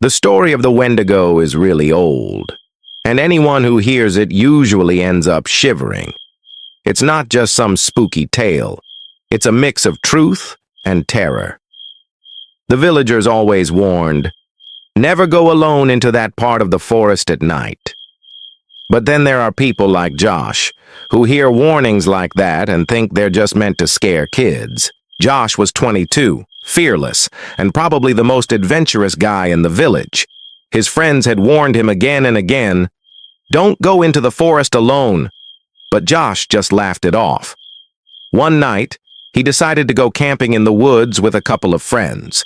The story of the Wendigo is really old, and anyone who hears it usually ends up shivering. It's not just some spooky tale. It's a mix of truth and terror. The villagers always warned, never go alone into that part of the forest at night. But then there are people like Josh, who hear warnings like that and think they're just meant to scare kids. Josh was 22, fearless, and probably the most adventurous guy in the village. His friends had warned him again and again, don't go into the forest alone. But Josh just laughed it off. One night, he decided to go camping in the woods with a couple of friends.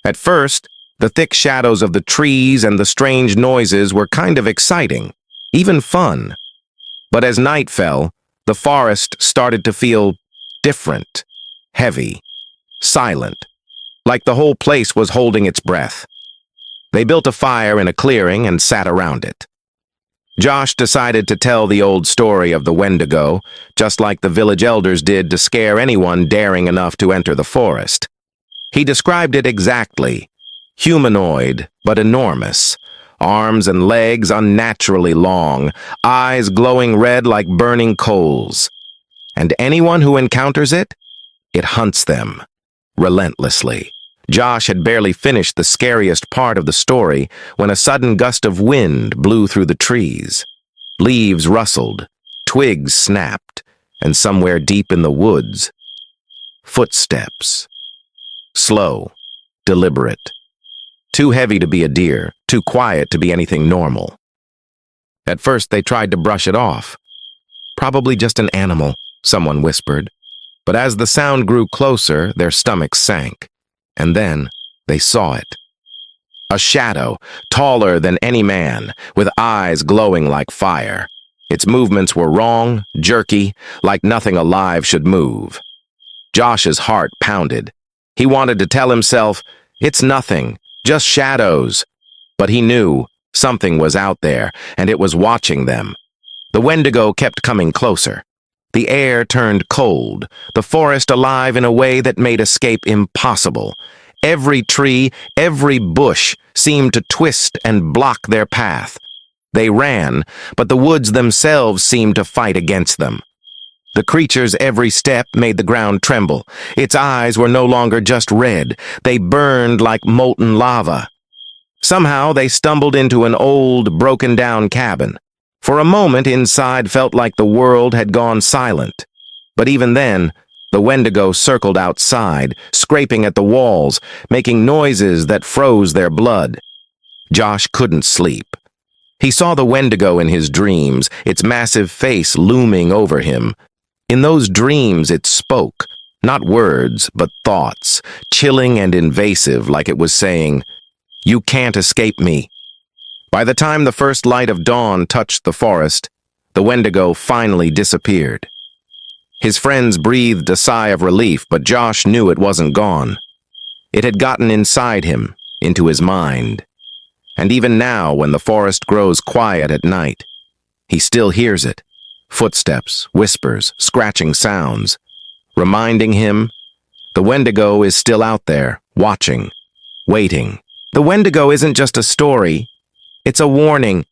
At first, the thick shadows of the trees and the strange noises were kind of exciting, even fun. But as night fell, the forest started to feel different, heavy, silent, like the whole place was holding its breath. They built a fire in a clearing and sat around it. Josh decided to tell the old story of the Wendigo, just like the village elders did to scare anyone daring enough to enter the forest. He described it exactly. Humanoid, but enormous. Arms and legs unnaturally long, eyes glowing red like burning coals. And anyone who encounters it, it hunts them, relentlessly. Josh had barely finished the scariest part of the story when a sudden gust of wind blew through the trees. Leaves rustled, twigs snapped, and somewhere deep in the woods, footsteps. Slow, deliberate. Too heavy to be a deer, too quiet to be anything normal. At first they tried to brush it off. Probably just an animal, someone whispered. But as the sound grew closer, their stomachs sank. And then they saw it. A shadow, taller than any man, with eyes glowing like fire. Its movements were wrong, jerky, like nothing alive should move. Josh's heart pounded. He wanted to tell himself, it's nothing, just shadows. But he knew something was out there, and it was watching them. The Wendigo kept coming closer. The air turned cold, the forest alive in a way that made escape impossible. Every tree, every bush seemed to twist and block their path. They ran, but the woods themselves seemed to fight against them. The creature's every step made the ground tremble. Its eyes were no longer just red. They burned like molten lava. Somehow they stumbled into an old, broken-down cabin. For a moment, inside felt like the world had gone silent. But even then, the Wendigo circled outside, scraping at the walls, making noises that froze their blood. Josh couldn't sleep. He saw the Wendigo in his dreams, its massive face looming over him. In those dreams it spoke, not words, but thoughts, chilling and invasive, like it was saying, "You can't escape me." By the time the first light of dawn touched the forest, the Wendigo finally disappeared. His friends breathed a sigh of relief, but Josh knew it wasn't gone. It had gotten inside him, into his mind. And even now, when the forest grows quiet at night, he still hears it. Footsteps, whispers, scratching sounds, reminding him the Wendigo is still out there, watching, waiting. The Wendigo isn't just a story. It's a warning.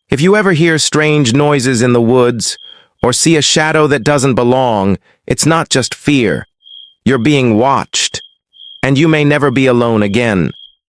If you ever hear strange noises in the woods or see a shadow that doesn't belong, it's not just fear. You're being watched, and you may never be alone again.